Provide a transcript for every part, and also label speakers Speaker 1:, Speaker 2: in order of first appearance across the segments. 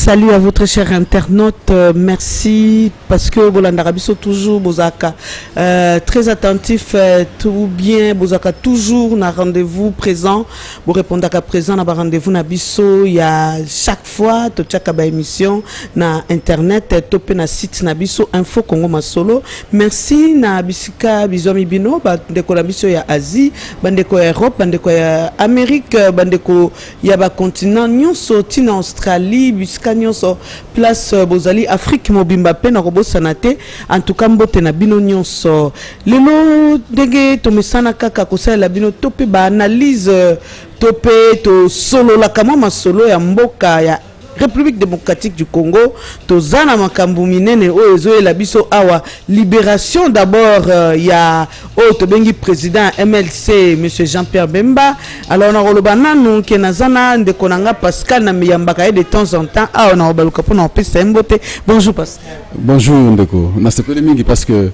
Speaker 1: Salut à votre cher internaute, merci parce que Bolandarabiso toujours Bozaka très attentif, tout bien Bozaka toujours na rendez-vous présent, vous répondez à présent na rendez-vous na biso, il y a chaque fois to chaka ba émission na internet topé na site na biso info Congo Masolo. Merci na bisika bizomi bino ba ndeko na biso ya Asie, bandeko ya Europe, bandeko ya Amérique, bandeko ya ba continent nyonso tina Australie, bisika nyonso place bozali Afrique mobimba pe na robo sanate en tout cas mbote na bino nyonso lelo ndenge tomesana kaka kosala bino tope ba analyse tope to solo la kama masolo ya mboka ya République démocratique du Congo, tozana makambu minene o ezoela biso awa libération d'abord ya o tobengi président MLC monsieur Jean-Pierre Bemba. Alors na rolobana nous ke nazana ndeko nanga Pascal na miyambaka de temps en temps awa na obaluka pona opesa mbote. Bonjour Pascal.
Speaker 2: Bonjour ndeko. Na sepele mingi parce que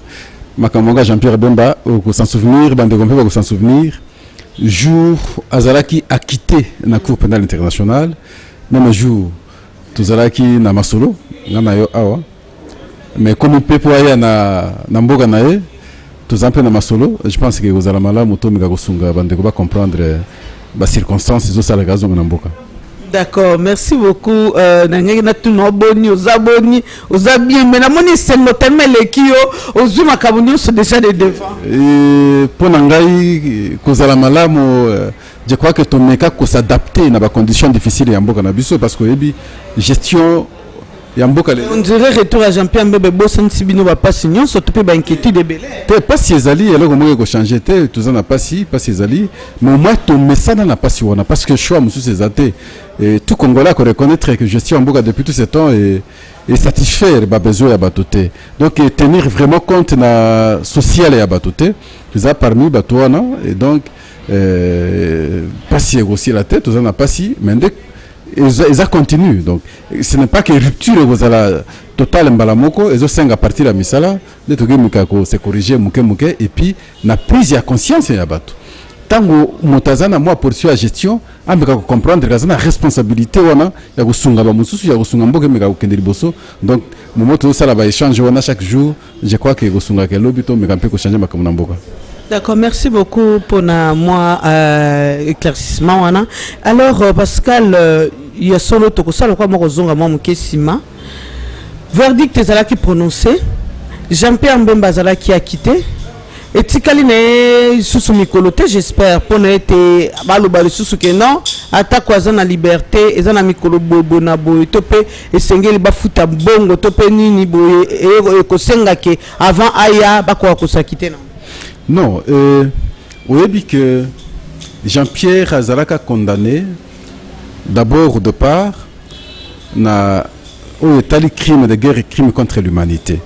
Speaker 2: makambo Jean-Pierre Bemba ko s'en souvenir bandeko mpe ko s'en souvenir jour azalaki a quitté la cour pénale internationale même jour tuzalaki na masolo ngana yo awa mais comme pepo aya na mboga nae tuzampe na masolo je pense que vous allez malamu to mika kosunga bandeko ba comprendre ba circonstances zo sala gazo na mboka.
Speaker 1: D'accord, merci beaucoup. Nangé na tout no boni ozaboni ozabien mais na moni sengo temele kio ozuma kabunyo so déjà de devant.
Speaker 2: Et pour nangai kozala malamu je crois que ton meka ko s'adapter na ba conditions difficiles ya mboka na biso parce que ebi gestion ya mboka
Speaker 1: on dirait retour à Jean-Pierre Mbebe bosan sibino ba pas signon surtout pe ba inquiétude belé.
Speaker 2: Te pas si ezali alors comment ko changer te tout ça na pas si ezali mais au moins ton message na pas si on a parce que choix monsieur ces athées et tout Congolais ko reconnaître que gestion en mboka depuis tout ce temps et satisfaire ba besoin ya batoté donc tenir vraiment compte na social ya batoté tout ça parmi batoana et donc pas si aussi la tête, on n'a pas si, mais ils continuent. Donc, ce n'est pas que rupture vous la totale mbalamoko, ils ont 5 à partir de la misala, de tout le se corriger muke et puis na prise de conscience ya bato. Tant que motazana moi poursuit la gestion, on peut comprendre que la responsabilité wana ya kusunga ba mususu ya kusunga mboke meka kokendeli boso. Donc, moment tout ça la va échanger wana chaque jour, je crois que kusunga ke lobito meka mpe ko changer makamuna mboka.
Speaker 1: D'accord, merci beaucoup pour moi éclaircissement. Alors Pascal, il y a solo toko sala kwa moko zonga mwa mukesima. Verdict ezala ki prononcé. Jean-Pierre Mbemba zala ki a quitté. Et tikali ne susu mikolote j'espère pour ne été baloba le susu que non ata kwa zana liberté ezana mikolo bobo na boy topé et sengeli ba futa bongo topé nini boy e ko senga ke avant aya ba ko sakite non.
Speaker 2: Non, on a dit que Jean-Pierre Azalaka condamné d'abord de part na au tali crime de guerre et crime contre l'humanité.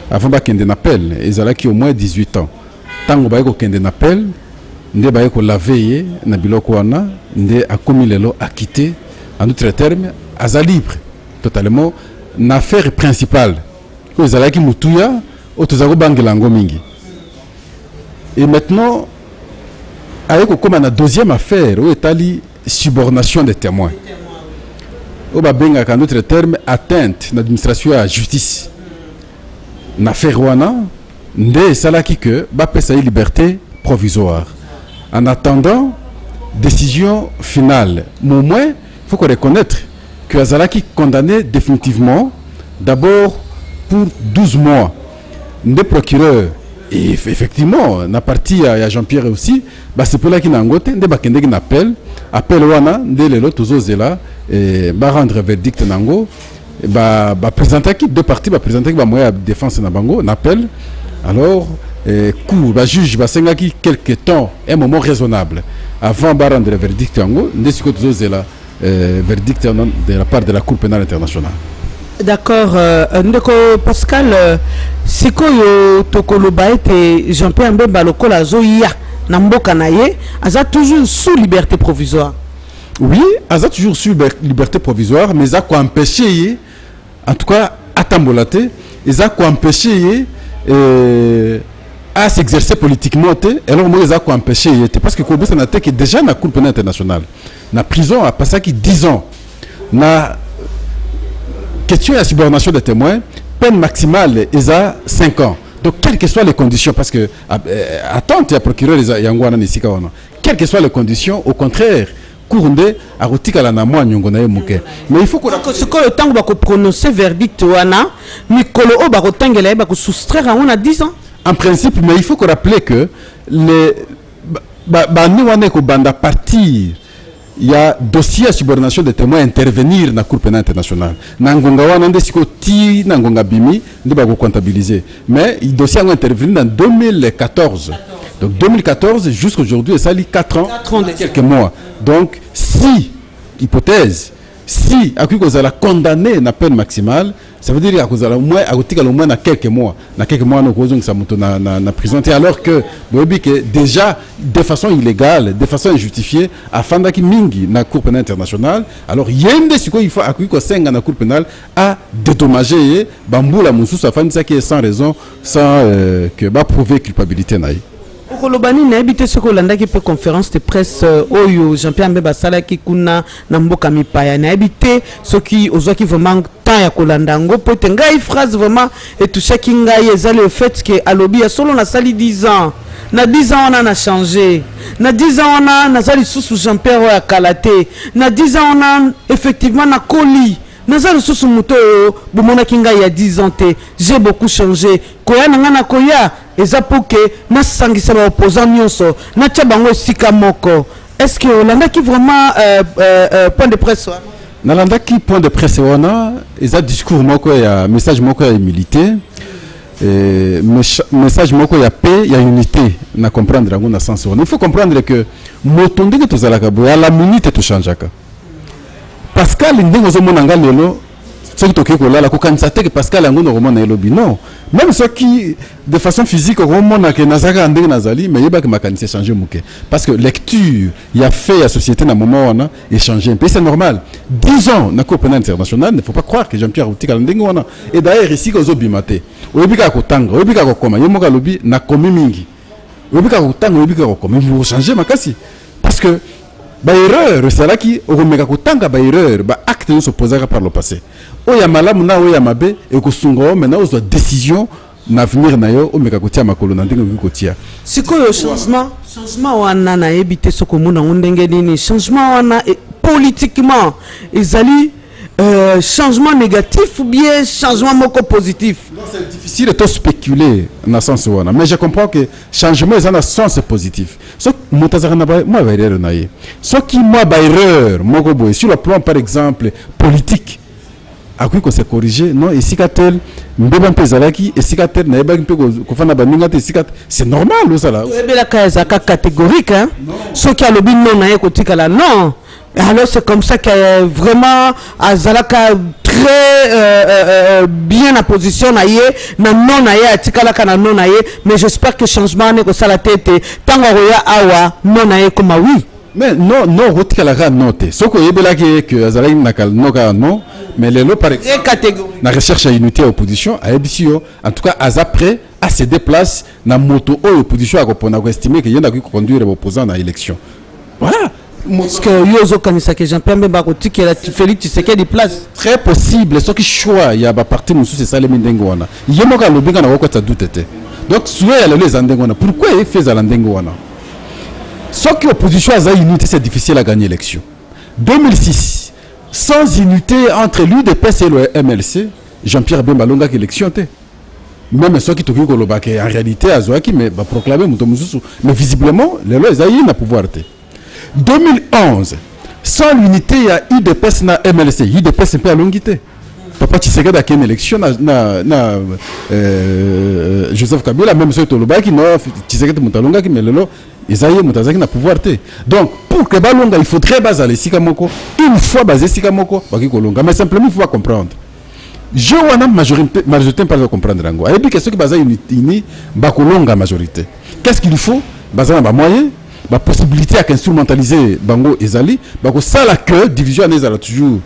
Speaker 2: Avant qu'il y ait un appel, ils ont au moins 18 ans. Tant qu'il y ait un appel, ils ont lavé na biloko wana, ils ont commis le lot acquitté. En d'autres termes, Aza libre totalement. L'affaire principale, ils ont dit Moutuya, ils ont bangelango mingi. Et maintenant, avec comme la deuxième affaire, où est la subornation des témoins. Où va bien en d'autres termes atteinte l'administration à la justice. L'affaire wana, ndé salaki que ba pesa liberté provisoire. En attendant décision finale. Mais au moins, il faut qu'on reconnaître que Azalaki condamné définitivement, d'abord pour 12 mois. Ndé procureur. Et effectivement, na partie à Jean-Pierre aussi, bah c'est pour là qu'il n'a ngote, ndé bakende qui appel wana, ndé le lot tous là, et bah rendre verdict nango, bah présenter qui deux parties, bah présenter qui bah moyen défense na bango, n'appel, alors coup, bah juge, bah senga qui quelque temps, un moment raisonnable, avant bah rendre verdict nango, ndé ce que tous là, verdict de la part de la Cour pénale internationale.
Speaker 1: D'accord, ndeko Pascal, siko yo tokoloba ete Jean-Pierre Mbemba lokola zoya na mboka na ye, aza toujours sous liberté provisoire.
Speaker 2: Oui, aza toujours sous liberté provisoire, mais ça quoi empêcher en tout cas à tambolater, et ça quoi empêcher à s'exercer politiquement et alors moi ça quoi empêcher parce que Kobe ça qui déjà na Cour pénale internationale, na prison à passer qui 10 ans, na question de subordination des témoins, peine maximale est à 5 ans. Donc, quelles que soient les conditions, parce que, attends, il y a procureur, quelles que soient les conditions, au contraire, mais il faut qu'on
Speaker 1: ce que le temps va prononcer verdict wana mikolo o ba kotangela ba ko soustraire on a 10 ans
Speaker 2: en principe, mais il faut qu'on rappelle que les bani wana ko banda partir il y a dossier à subordination de témoins intervenir dans la Cour pénale internationale. Nangonga wana ndesiko ti nangonga bimi ndeba ko comptabiliser. Mais le dossier a intervenu en 2014. Donc 2014 jusqu'à aujourd'hui, ça lit 4 ans, quelques mois. Donc si, hypothèse, si à qui vous allez condamner la peine maximale, ça veut dire que vous allez au moins dans quelques mois. Dans quelques mois, nous causons que ça monte dans prison. Alors que, déjà, de façon illégale, de façon injustifiée, afin d'être mingi dans la Cour pénale internationale, alors il y a des choses qu'il faut accueillir dans la Cour pénale à dédommager, bamboula moussous, afin de ça qui est sans raison, sans que prouver culpabilité.
Speaker 1: Kolobani na habité ce Kolanda qui peut conférence de presse oyo Jean-Pierre Mbemba Sala qui kuna na mboka mipaya na habité ce qui aux qui vraiment temps ya Kolanda ngo peut ngai phrase vraiment et tout ça qui ngai ezali le fait que alobi solo na sali 10 ans na 10 ans on a changé na 10 ans on a nazali sous Jean-Pierre ya Kalaté na 10 ans on a effectivement na Koli nazali sous moto bomona kinga il y a 10 ans j'ai beaucoup changé koya na koya eza pour que na sangisa ba opposant nyonso na tchabango sika moko est-ce que Olanda qui vraiment point de presse
Speaker 2: na landa qui point de presse wana eza discours moko ya message moko ya milité message moko ya paix ya unité na comprendre ngo na sens il faut comprendre que moto ndenge tozalaka boya la minute to changeaka Pascal ndenge ozomona lelo ce qui toke kolala ko kanisa te que Pascal yango no romona elobi non même ceux qui de façon physique romona que nazaka ndenge nazali mais yeba que makanisa changer muke parce que lecture il y a fait la société na moment wana échanger puis c'est normal 10 ans na Cour pénale internationale ne faut pas croire que Jean-Pierre Outika ndenge wana et d'ailleurs ici ko zobimate oyebika ko tanga oyebika ko koma yemoka lobi na komi mingi oyebika ko tanga oyebika ko koma vous changer makasi parce que ba erreur c'est qui omeka ko tanga ba erreur ba acte ne s'opposera par le passé oya malamu na oya mabe et ko sungo maintenant aux décision n'avenir na yo omeka ko tia makolo na ndenge ko tia
Speaker 1: sikoyo changement wana na ebité soko mona ndenge nini changement wana politiquement ezali changement négatif ou bien changement moko positif.
Speaker 2: C'est difficile de spéculer dans le sens où mais je comprends que changement est dans le sens positif. Ce qui moi erreur sur le plan par exemple politique à quoi qu'on s'est corrigé non et si tel mbeba pezalaki et si tel na ba mpe ko fana ba ninga te c'est normal ça là.
Speaker 1: C'est la case catégorique hein. Ce qui a le bin non na ekotika là non. Alors c'est comme ça que vraiment Azalaka très bien en position na non atikala na non mais j'espère que changement n'est que ça la tête tant awa non comme oui
Speaker 2: mais non rotikala note ce que yebela que Azalaka nakal non mais les lots par exemple la recherche à unité opposition à ebisio en tout cas après à se déplace na moto opposition à répondre à estimer que yenda qui conduire l'opposant à l'élection voilà.
Speaker 1: Est-ce que Yozo Kanisa que Jean-Pierre Mbemba Koti a Félix Tshisekedi place
Speaker 2: très possible ce qui choix il y a ba parti musu c'est ça les mindengwana yemoka lobinga na ko ta doutete donc souhait ya les andengwana pourquoi il fait za landengwana ce qui opposition à unité c'est difficile à gagner l'élection 2006 sans unité entre l'UDPS et le MLC Jean-Pierre Bemba longa élection té même ceux qui toki koloba que en réalité azoaki mais ba proclamer muto mususu mais visiblement les lois ils na pouvoir té 2011, sans l'unité, il y a UDPS na MLC. UDPS est pas à longité. Papa Tshisekedi a une élection Joseph Kabila, même ceux qui ont Tshisekedi Moutalonga qui mais le Isaïe Moutazaki n'a pouvoir. Donc, pour que Balonga, il faudrait baser les Sikamoko. Une fois basé Sikamoko, mais simplement, il faut comprendre. Je vois la majorité pas comprendre. Et puis, qu'est-ce qui base une Bakolonga majorité? Qu'est-ce qu'il faut? Baser un moyen. La possibilité à instrumentaliser Bango Ezali, ça la que division est toujours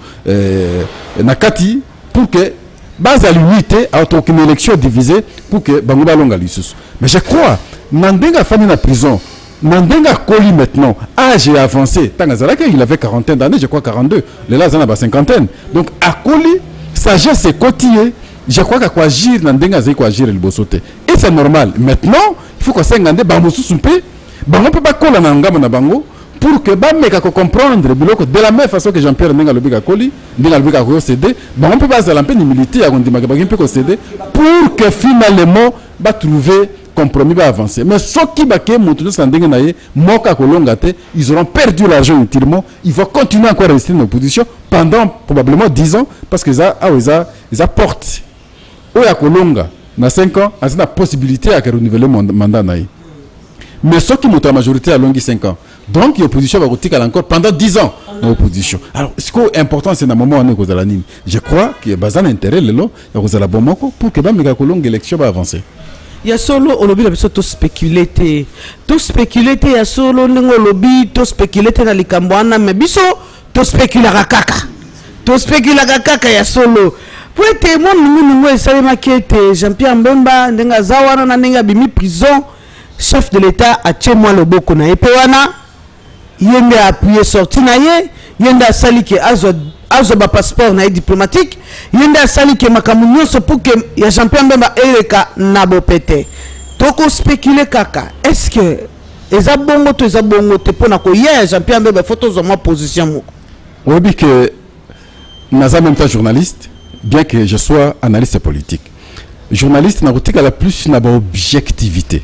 Speaker 2: nakati pour que base à l'unité à aucune élection divisée pour que Bango Balonga l'issus. Mais je crois Nandenga fani na prison, Nandenga Koli maintenant âge avancé. Tangazalaka il avait 40 d'années, je crois 42. Le là il a 50. Donc à Koli sagesse côtier, je crois qu'à quoi agir dans des quoi agir le bossoté. Et c'est normal. Maintenant, il faut qu'on s'engage bango sous-soupé, bango peut pas coller dans ngam na bango pour que ba meka ko comprendre de la même façon que Jean-Pierre Ndenga lobika koli, Ndenga lobika ko céder, bango peut pas zalamper ni militaire à ndima ba peut ko céder pour que finalement ba trouver compromis va avancer. Mais ceux qui baké montent sans dengue naïe, moka kolongate, ils auront perdu l'argent utilement. Ils vont continuer encore à rester dans l'opposition pendant probablement 10 ans parce que ça apportent. Oya kolonga, dans 5 ans, ils ont la possibilité à renouveler le mandat naïe. Mais ceux qui montent à la majorité à longue 5 ans. Donc l'opposition va retirer encore pendant 10 ans dans l'opposition. Alors ce qui est important, c'est dans le moment où on est. Je crois qu'il y a un intérêt pour que l'élection va avancer.
Speaker 1: Il y a solo au lobby to spéculer il y a solo nengo lobby to spéculer na likambwana mais biso to spéculer kaka il y a solo pour être mon esale makete Jean-Pierre Mbemba ndenga zawana na ndenga bimi prison chef de l'état a tché moi loboko na epewana yende appuyer sorti na ye yende asali ke azo ba passeport na diplomatique yende asali ke makamu nyonso pour que ya Jean-Pierre Mbemba eleka na bopete toko spéculer kaka est-ce que eza bongo te pona ko ya Jean-Pierre Mbemba photo zo ma position moko
Speaker 2: oui que naza même pas journaliste bien que je sois analyste politique journaliste na kotika la plus na ba objectivité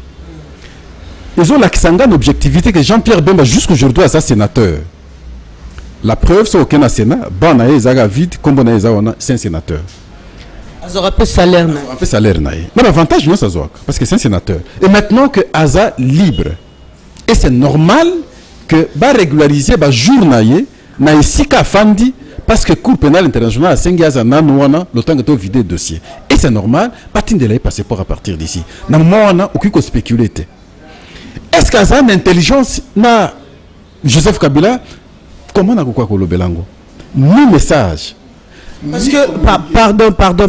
Speaker 2: ils ont l'accent d'objectivité que Jean-Pierre Mbemba jusqu'aujourd'hui est sénateur. La preuve, c'est aucun Sénat, bon, vide, comme c'est un sénateur.
Speaker 1: Ils auraient peu salaire.
Speaker 2: Mais l'avantage, non, ça se voit, parce que c'est un sénateur. Et maintenant que Aza libre, et c'est normal que va régulariser le jour na ici qu'à Fandi, parce que Cour pénale internationale a 5 ans le temps que tu as vidé le dossier. Et c'est normal, pas de délai passeport à partir d'ici. Dans le moment où on a aucun spéculer. Est-ce qu'il y a une intelligence na Joseph Kabila? Comment on a quoi le belango? Mon message.
Speaker 1: Parce que,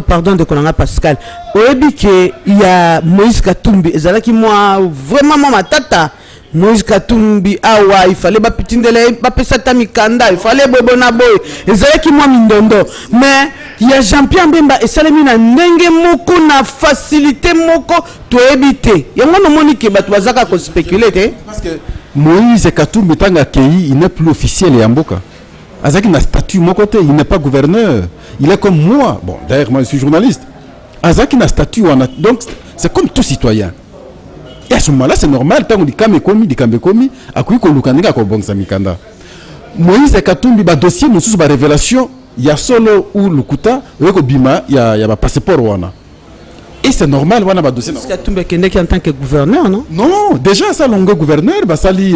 Speaker 1: pardon de Kolanga Pascal. Il y a Moïse Katumbi. C'est qui moi, vraiment, ma tata. Moïse Katumbi, awa, il fallait pas pitindele, pas pesata mikanda, il fallait bobona boy. C'est qui moi mindondo. Mais, il y a Jean-Pierre Mbemba et Salemina Nenge Moko na facilité Moko to éviter. Il y a un moment qui va bazaka ko spéculer.
Speaker 2: Parce que Moïse Katumbi tanga kei, il n'est plus officiel et Mboka. Azaki na statut mon côté, il n'est pas gouverneur. Il est comme moi. Bon, d'ailleurs moi je suis journaliste. Azaki na statut donc c'est comme tout citoyen. Et à ce moment-là, c'est normal, tant qu'on dit Kambekomi, à quoi qu'on lukaniga ko bongsa mikanda. Moïse Katumbi ba dossier nous sous ba révélation, il y a solo ou lukuta, ko bima, il y a ba passeport wana. Et c'est normal wana ba dossier.
Speaker 1: Moïse Katumbi qui en tant que gouverneur, non?
Speaker 2: Non, déjà ça longue gouverneur, ba sali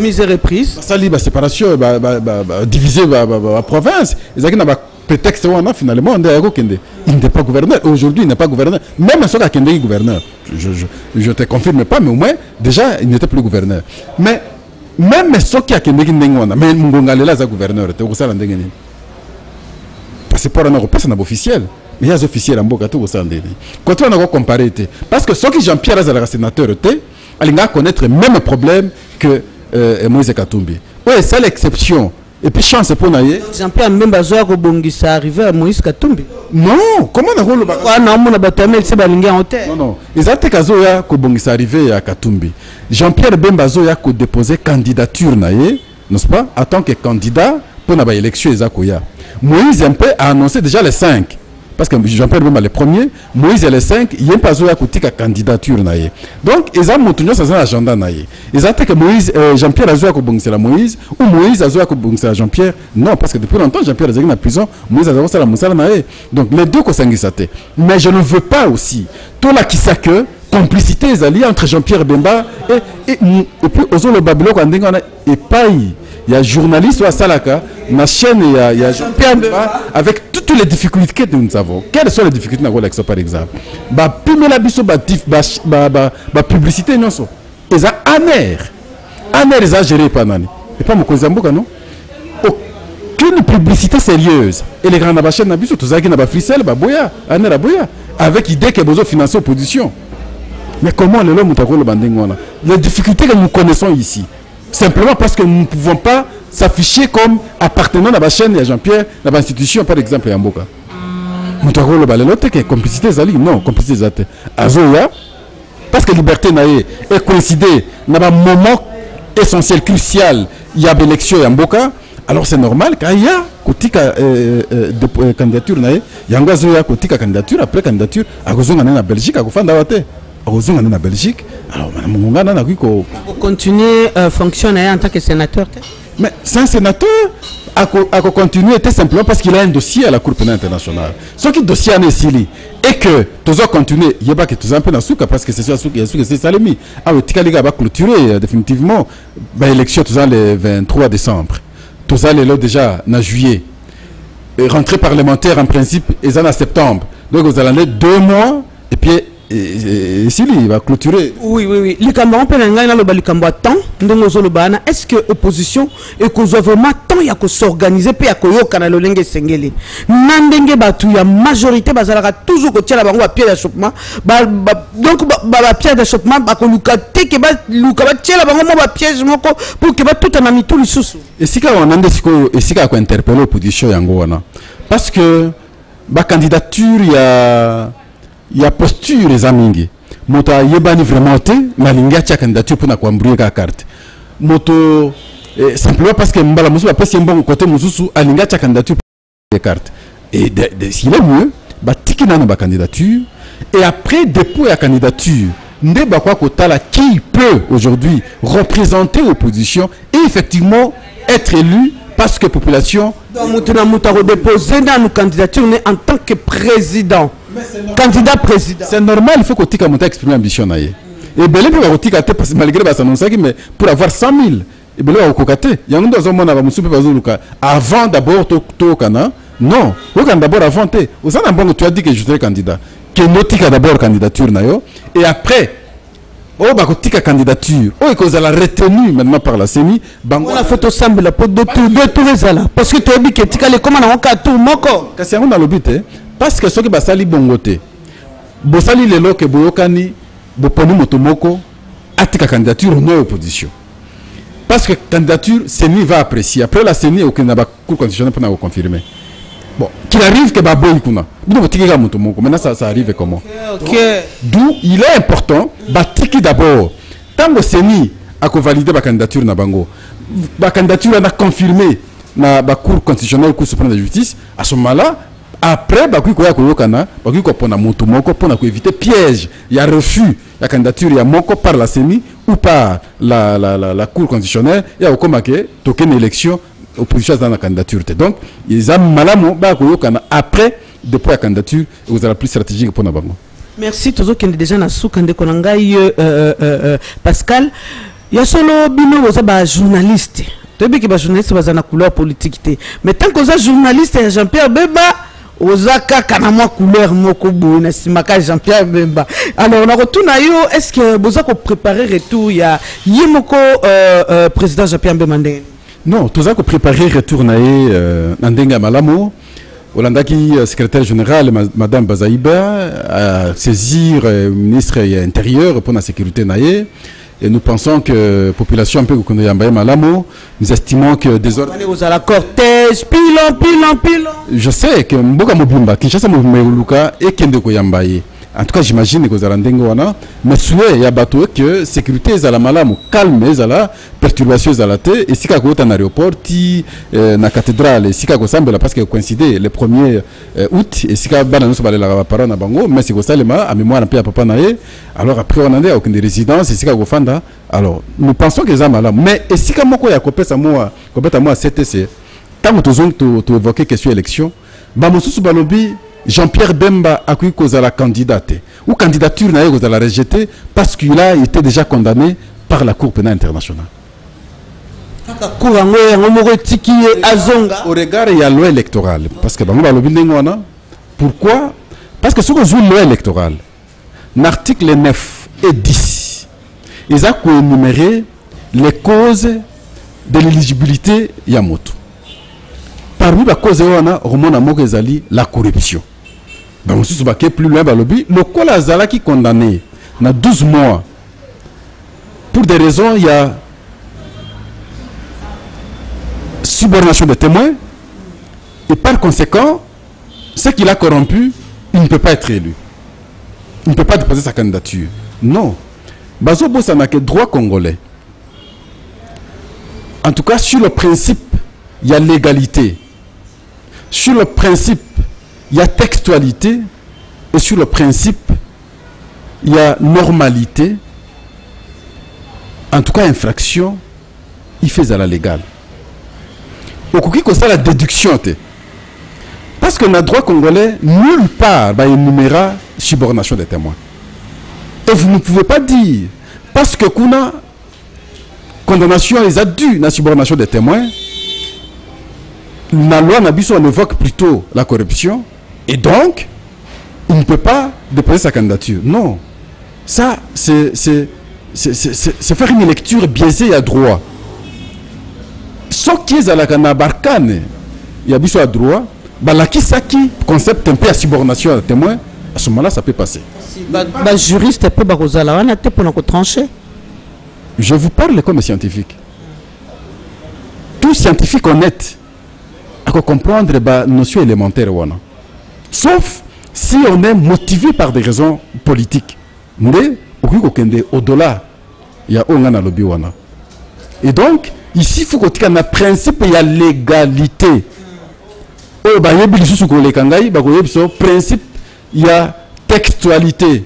Speaker 1: mise et reprise.
Speaker 2: Ba sali ba séparation, ba diviser ba province. Ezaki na ba prétexte wana finalement il n'est pas gouverneur. Aujourd'hui il n'est pas gouverneur. Même si il est gouverneur, je te confirme pas, mais au moins déjà il n'était plus gouverneur. Mais même ceux qui a Kendeki Ndengwana, mais Mungongalela est gouverneur, tu sais l'endengeni. Parce que pour un Européen c'est un officiel. Mais il y a des officiels en Boka, tu sais l'endengeni. Quand on a comparé, parce que ceux qui Jean-Pierre Azara sénateur, ils vont connaître le même problème que Moïse Katumbi. Oui, c'est l'exception. Et puis chance pour naïe.
Speaker 1: Jean-Pierre Mbemba zoa ko bongisa arrivé à Moïse Katumbi.
Speaker 2: Non, comment on a rôle
Speaker 1: ba na mona batamel c'est balinga en terre.
Speaker 2: Non, ils ont kazo ya ko bongisa arrivé à Katumbi. Jean-Pierre Mbemba zoa ko déposer candidature naïe, n'est-ce pas, en tant que candidat pour na ba élection ezakoya. Moïse un peu a annoncé déjà les 5. Parce que Jean-Pierre Mbemba le premier, Moïse est le 5, il y a pas zoa ko tika candidature naïe. Donc ils ont montré ça dans l'agenda naïe. Ils ont dit que Moïse Jean-Pierre Azoua ko bongisa la Moïse ou Moïse Azoua ko bongisa Jean-Pierre. Non, parce que depuis longtemps Jean-Pierre est en prison, Moïse Azoua ça la musala naïe. Donc les deux ko sangisate. Mais je ne veux pas aussi tout la qui sait que complicité est alliée entre Jean-Pierre Mbemba et puis aux le Babylone quand on a et paille. Il y a journaliste à Salaka, ma chaîne il y a Jean-Pierre Mbemba avec toutes les difficultés que nous avons. Quelles sont les difficultés dans l'élection par exemple? Bah la biso publicité non so. Et ça amer ils ont géré pas nani. Et pas mon Kozamboka non. Aucune publicité sérieuse. Et les grands na chaîne na biso tous ça qui na ba fricelle ba boya, aner boya avec idée que besoin financer opposition. Mais comment les hommes ont le banding? Les difficultés que nous connaissons ici. Simplement parce que nous ne pouvons pas s'afficher comme appartenant à la chaîne de Jean-Pierre, à l'institution par exemple à Mboka. Moutaro le balelo te que complicité zali non complicité zate azoya parce que liberté nae est coïncidé dans un moment essentiel crucial il y a l'élection ya mboka alors c'est normal qu'il y a kotika candidature nae yanga zoya kotika candidature après candidature akozonga na Belgique akofanda wate akozonga na Belgique alors madame Mungana na kuiko
Speaker 1: continuer fonctionner en tant que sénateur.
Speaker 2: Mais c'est un sénateur à continuer tout simplement parce qu'il a un dossier à la Cour pénale internationale. Ce qui dossier est ici et que tu dois continuer, il y a pas que tu un peu dans souka parce que c'est ça que c'est Salemi. Alors tu va clôturer définitivement l'élection le 23 décembre. Tout ça les déjà en juillet. Et rentrée parlementaire en principe est en septembre. Donc vous allez 2 mois et puis ici il va clôturer.
Speaker 1: Oui. Les Camerounais est-ce que l'opposition et qu'on a vraiment temps y a que s'organiser puis y a que yo kana lolenge sengeli. Nandenge batu ya majorité bazalaka toujours ko tiela bango ba pied d'achoppement. Donc ba pied d'achoppement ba ko lukate ke ba lukaba tiela bango mo ba piège moko pour que ba tout en ami tout lisusu.
Speaker 2: Et si ka onande siko et si ka ko interpeller l'opposition yango wana parce que ba candidature il y a posture les amis moto yebani vraiment te malinga cha candidature pour na kwambrouiller ka carte moto simplement parce que mbala musu ba pesi mbongo côté mususu alinga cha candidature pour carte et s'il est mieux ba tikina na ba candidature et après dépôt ya candidature nde ba kwa kotala qui peut aujourd'hui représenter l'opposition et effectivement être élu parce que population
Speaker 1: donc mutu déposer dans nos candidatures en tant que président. Candidat président.
Speaker 2: C'est normal, il faut que tu aies exprimer l'ambition. Et Belé peut avoir parce que malgré ça, mais pour avoir 100 000, et Belé va cocater. Il y a un monde avant d'abord, non, d'abord avant, tu as dit que je serai candidat. Que notika d'abord candidature, et après, bah candidature, que la retenue maintenant par la CENI,
Speaker 1: on a photo semble pour deux tours parce que tu as dit que tu as comment on a tout moko.
Speaker 2: Parce qu'on a le but, parce que ce qui basali bongote bosali lelo ke boyokani boponi motomoko atika candidature non opposition parce que candidature CENI va apprécier après la CENI aucun n'a pas cour constitutionnel pour confirmer bon qu'il arrive que baboy kuna bino botika motomoko maintenant ça arrive comment d'où il est important batiki d'abord tant que CENI a valider la candidature na bango la candidature a confirmé na ba cour constitutionnelle cour suprême de justice à ce moment-là. Après, pour éviter piège, il y a refus, la candidature, il y a moko par la CENI ou par la Cour constitutionnelle, il y a une élection opposition dans la candidature. Donc, ils ont malamo après, depuis la candidature, vous avez plus stratégique pour nous.
Speaker 1: Merci, tous qui déjà na soukande konangai Pascal. Il y a solo bino vous êtes journaliste. Tu sais que les journalistes sont na couleur politique. Mais tant que vous êtes journaliste, Jean-Pierre Bemba. Ozaka kanama couleur moko boue na simaka Jean-Pierre Bemba. Alors on a retourné est-ce que vous avez préparé retour ya yemoko président Jean-Pierre Bemba?
Speaker 2: Non, tout ça que préparer retour naé Nandenga Malamo. Olandaki secrétaire général madame Bazaïba à saisir ministre intérieur pour la sécurité naé. Et nous pensons que la population un peu qu'on a Malamo, nous estimons que désormais
Speaker 1: vous allez la cortège pilon.
Speaker 2: Je sais que Mboka Mobimba, Kinshasa Mobimba et Kende Koyambaye. En tout cas, j'imagine que vous allez wana, mais souhait ya bateau que sécurité est à la Malamo, calme est à la perturbation est à la terre et si kako en aéroport ti na cathédrale et si kako semble parce que coïncidé le 1er août et si ka bana nous balé la parole na bango mais c'est que ça le ma à mémoire un peu à papa naé alors après on a aucune résidence et si kako fanda alors nous pensons que ça Malamo mais et si ka moko ya kopesa moi CTC tant que tu évoquer question élection ba mususu balobi Jean-Pierre Bemba a cru qu'on a la candidate ou candidature n'a eu la rejeter parce qu'il a été déjà condamné par la Cour pénale internationale. Au regard il y a la loi électorale parce que pourquoi? Parce que si on joue la loi électorale, l'article 9 et 10, ils ont énuméré les causes de l'éligibilité Yamoto. Parmi les causes, la corruption. Donc, si vous avez plus loin, le col Azala qui est condamné dans 12 mois, pour des raisons, il y a subornation de témoins, et par conséquent, ce qu'il a corrompu, il ne peut pas être élu. Il ne peut pas déposer sa candidature. Non. Bazo Bossa n'a que droit congolais. En tout cas, sur le principe, il y a l'égalité. Sur le principe, il y a textualité. Et sur le principe, il y a normalité. En tout cas, infraction, il fait à la légale. Au coup qui ça la déduction. Parce que dans le droit congolais, nulle part il énumère subordination des témoins. Et vous ne pouvez pas dire, parce que kuna condamnation est due la subordination des témoins, la loi Nabiso on évoque plutôt la corruption, et donc, il ne peut pas déposer sa candidature. Non. Ça, c'est faire une lecture biaisée à droit. Ce qui est à la Kanabarkane, il y a besoin de droit, qui concept un peu à subordination à témoin, à ce moment-là, ça peut passer.
Speaker 1: Juriste peut trancher.
Speaker 2: Je vous parle comme scientifique. Tout scientifique honnête à comprendre la notion élémentaire. Sauf si on est motivé par des raisons politiques. Mais au-delà, il y a un lobby. Et donc, ici, il faut qu'il y ait un principe, il y a l'égalité. Principe, il y a textualité.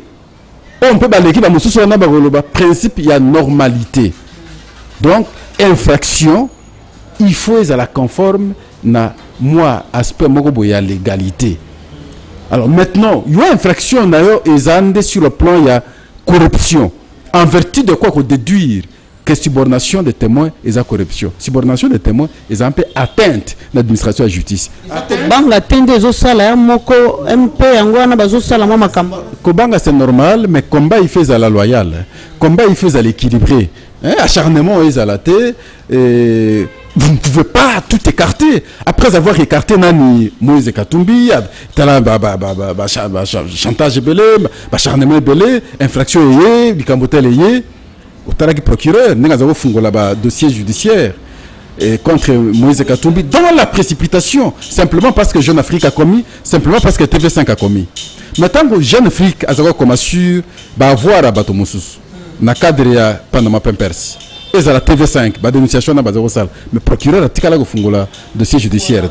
Speaker 2: On peut principe, il y a normalité. Donc, infraction, il faut être la conforme na moi aspect il y a l'égalité. Alors maintenant, il y a infraction sur le plan il y a corruption. En vertu de quoi qu'on déduire que subordination des témoins et la corruption. Subordination des témoins est un peu atteinte de l'administration de la justice. Kobanga c'est normal, mais combat il fait à la loyale. Combat il fait à l'équilibré. Acharnement est à la tête. Vous ne pouvez pas tout écarter. Après avoir écarté Nani Moïse Katumbi, chantage belé, acharnement belé, infraction est, bikambotel est. Au taraki procureur, nous avons fait un dossier judiciaire contre Moïse Katumbi dans la précipitation, simplement parce que Jeune Afrique a commis, simplement parce que TV5 a commis. Maintenant que Jeune Afrique a su avoir à bateau Moussous, dans le cadre de Panama Pampers, et à la TV5, la dénonciation n'a pas de salle, mais le procureur a dit qu'il a fait un dossier judiciaire.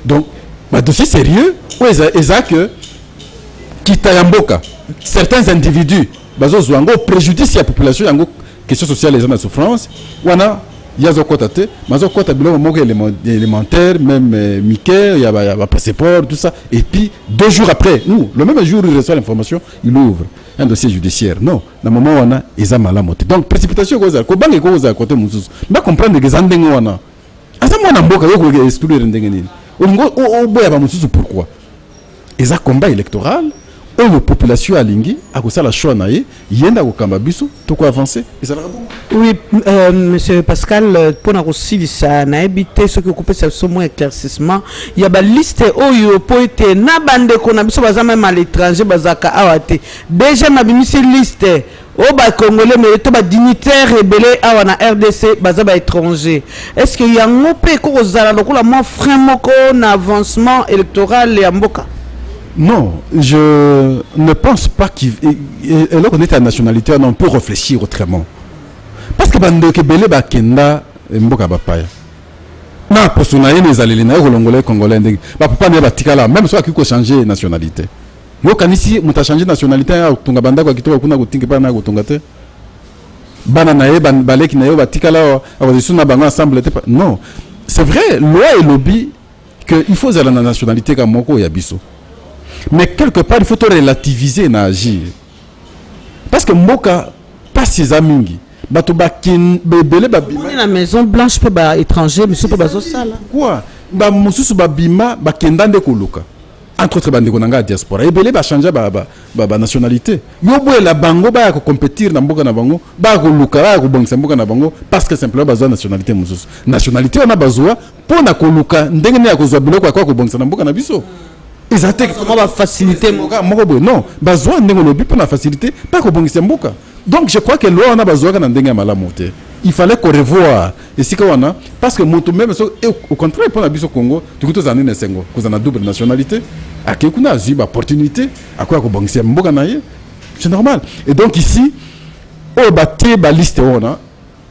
Speaker 2: Donc, le dossier sérieux, que Kitayamboka, certains individus, préjudice à la population, question sociale les gens en souffrance, il y a des côtés, mais des côtés élémentaires, même Mickey, il y a passeport, tout ça. Et puis, 2 jours après, nous, le même jour où il reçoit l'information, il ouvre un dossier judiciaire. Non, dans le moment où on a, ils ont mal à monter. Donc, précipitation, il y a des côtés, mais comprendre que les gens ont a. À ce moment-là, il y a des exclure pourquoi? Ils ont un combat électoral. Et la population a lingi, à cause de la choix naïe, il y a un cambabiso, tout quoi avancer.
Speaker 1: Oui, monsieur Pascal, pour nous aussi, ça n'a évité ce qui occupe ce mot éclaircissement. Il y a une liste où il y a poété, n'a bande qu'on a besoin même à l'étranger, bazaka awate. Déjà, ma bimisi liste. Au bas congolais, mais il y a des dignitaires rebellés à la RDC, bazaba étranger. Est-ce qu'il y a un mot peu qu'on a la vraiment un avancement électoral et en boca?
Speaker 2: Non, je ne pense pas qu'il. Et là, on est à la nationalité, on peut réfléchir autrement. Parce que bande que belé bakenda mboka bapaya. Na posuna yene zaleli na ngolongolais congolais ndenge. Ba papa ne batikala même soit qu'il changer nationalité. Yo kanisi muta changer nationalité ya kutunga banda kwa kitoka kuna kutinga bana kutunga te. Bana na ye baleki na yo batikala akozisuna bango ensemble te. Non, c'est vrai, loi et lobby que il faut la nationalité comme moko ya biso. Mais quelque part, il faut relativiser et agir. Parce que Moka, pas ses amis.
Speaker 1: La Maison Blanche peut être étranger, monsieur peut être ça.
Speaker 2: Quoi? Moussous Babima, Bakendande Koluka. Entre autres, Bandekonanga diaspora. Et Belé va changer la nationalité. Yobo et la Bango va compétir dans Mboka Nabango, Bagoluka, Bagobonsa Mboka Nabango, parce que simplement besoin de nationalité Moussous. Nationalité, on a besoin pour na Koluka, Ndengene à Kozabilo, quoi, Kobonsa Mboka Nabiso. Ils attaquent la facilité. Non, besoin de lobby pour la facilité, pas que bon mboka. Donc je crois que là on a besoin d'un dengue mal à monter. Il fallait qu'on revoie et si qu'on a parce que mon même au contraire pour la biso Congo, tout tous en une sengo, qu'on a double nationalité, akekuna a eu une opportunité à quoi bongisi mboka na ye. C'est normal. Et donc ici au baté ba liste ona,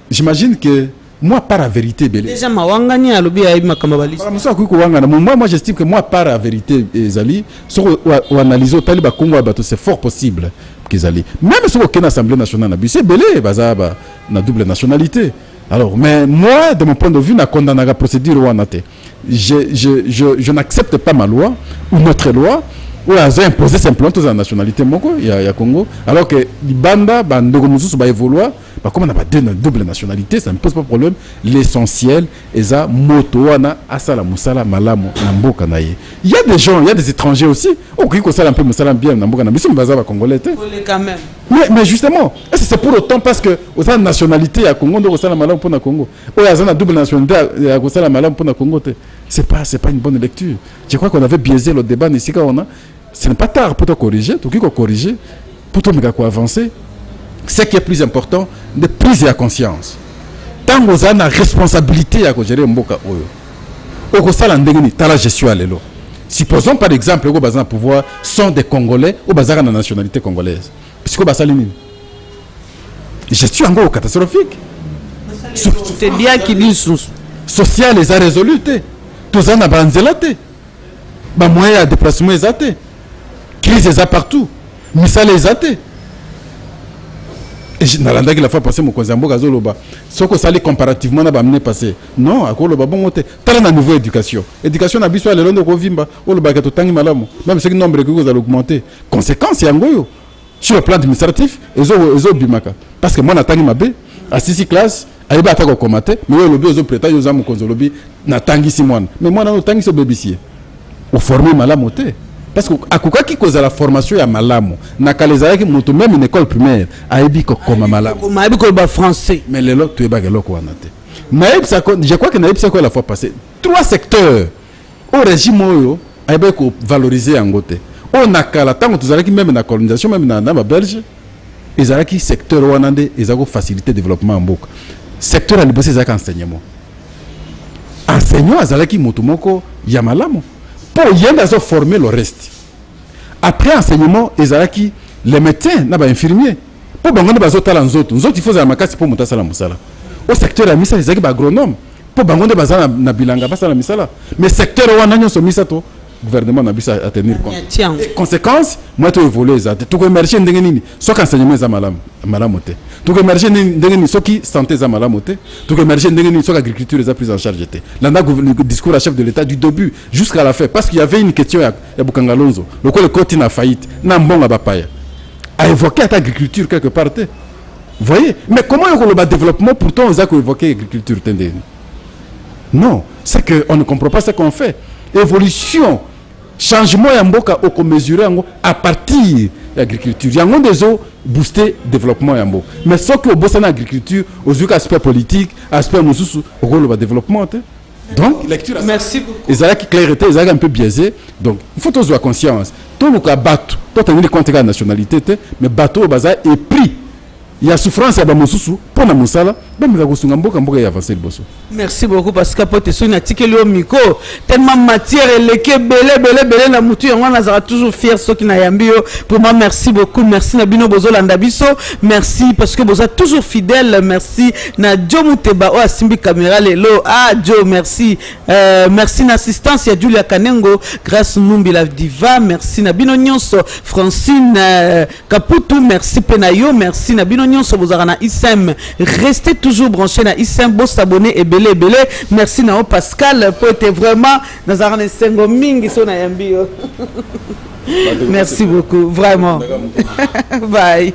Speaker 2: j'imagine que moi par la vérité belé.
Speaker 1: Déjà mawangani alobi ayi makamba ba liste.
Speaker 2: Moi j'estime que moi par la vérité ezali sur ou analyser tali ba Congo bato c'est fort possible qu'ils allaient. Même sur aucune assemblée nationale na c'est belé bazaba na double nationalité. Alors mais moi de mon point de vue na condamné la procédure ou anate. Je n'accepte pas ma loi ou notre loi où ils ont imposé simplement toute la nationalité il y a Congo alors que les banda bandogo mususu ba évoluer comme on a pas double nationalité ça ne pose pas de problème. L'essentiel est ça moto wana asala musala malamu na mboka na ye. Il y a des gens, il y a des étrangers aussi qui ko sala un peu musala bien na mboka na biso baza ba congolais
Speaker 1: quand même.
Speaker 2: Mais justement, c'est pour autant parce que aux a nationalité à Congo donc sala malamu pour na Congo. Ou ya na double nationalité à sala malamu pour na Congo c'est pas une bonne lecture. Je crois qu'on avait biaisé le débat ici quand on a ce n'est pas tard pour te corriger, tout qui corriger pour te mettre à avancer. Ce qui est plus important, de prise de conscience. Tant que vous avez la responsabilité à gérer mboka oyo, au ça l'endegni, t'as la gestion à l'élo. Supposons par exemple que les pouvoir sont des Congolais ou bazar la nationalité congolaise. Puisque basa limine. Gestion encore catastrophique.
Speaker 1: C'est bien qui dit sous.
Speaker 2: Social les a résolu. Tous en a banzelate. Ba moyen de déplacement les a crise les a partout. Misal les a et je n'ai pas la fois passé mon cousin Bogazoloba. Ce que ça allait comparativement n'a pas amené passé. Non, à quoi le babon monte. T'as la nouvelle éducation. Éducation n'a pas le long de Rovimba. Ou le bagato tangi malamu. Même si le nombre de vous allez augmenter. Conséquence, il y a un goyo. Sur le plan administratif, ils ont bimaka. Parce que moi, n'a tangi mabé. À 6 classes, à y attaquer au comité. Mais le lobby, ils ont prêté, ils ont konzolobi. N'a tangi simon. Mais moi, n'a tangi ce bébé. Au formé malamu. Parce que à quoi qui cause la formation à malamu na kalezala ki moto même une école primaire aibi ko comme malamu
Speaker 1: aibi ko ba français
Speaker 2: mais les lots tu es bagalo ko anate naïb ça je crois que naïb ça quoi la fois passée 3 secteurs au régime oyo aibi ko valoriser en côté on a kala tant que tu même na colonisation même na belge ezalaki secteur wanande ezako faciliter développement en boka secteur à libosé ezaka enseignement azalaki moto moko ya malamu pour y aller former le reste. Après enseignement, ils les médecins, les infirmiers. Pour que les autres les autres, il faut que les pour monter musala. Au secteur de misa, ils sont agronomes. Pour que les bilanga pas la misala. Mais secteur où on a mis ça le gouvernement n'a pas à tenir compte. Et conséquence, moi tu évolues ça. Tu peux émerger ndengeni, soit enseignement za malamote. Tu peux émerger ndengeni, soit qui santé za malamote. Tu peux émerger ndengeni, soit agriculture za prise en charge était. Là le discours à chef de l'État du début jusqu'à la fin parce qu'il y avait une question à Bukangalonzo. Le quoi le côté n'a faillite, n'a bon à bapaya. A évoqué cette agriculture quelque part. Vous voyez? Mais comment on le développement pourtant on a évoqué l'agriculture tendeni? Non, c'est qu'on ne comprend pas ce qu'on fait. Évolution, changement et mboka au mesurer à partir de l'agriculture. Il y a des autres booster développement et mboka. Mais ce que au boss en agriculture, aux aspects politiques, aspect mususu, au rôle de développement. Donc, lecture.
Speaker 1: Merci beaucoup.
Speaker 2: Les gens qui clarité, ils sont un peu biaisés. Donc, il faut tous avoir conscience. Tout le cas bateau, toi tu as une compte de la nationalité, mais bateau au bazar est pris. Il y a souffrance à Bamosusu pour la Moussala, même la Gosungambo, Kamboga et avancer le bosso.
Speaker 1: Merci beaucoup parce que pote son article au micro tellement matière et les belé la mouture on a toujours fier ceux qui n'a yambio pour moi merci beaucoup merci Nabino Bozo Landabiso merci parce que vous êtes toujours fidèle merci na Joe Muteba o asimbi caméra lelo Joe merci merci l'assistance ya Julia Kanengo grâce Numbi la diva merci Nabino Nyonso Francine Kaputu merci Penayo merci Nabino Nyonso Bozarana ISM restez toujours branchés na ISM beau s'abonner et belé merci Nao Pascal pour être vraiment dans un sengo mingi so na yambio merci beaucoup vraiment bye.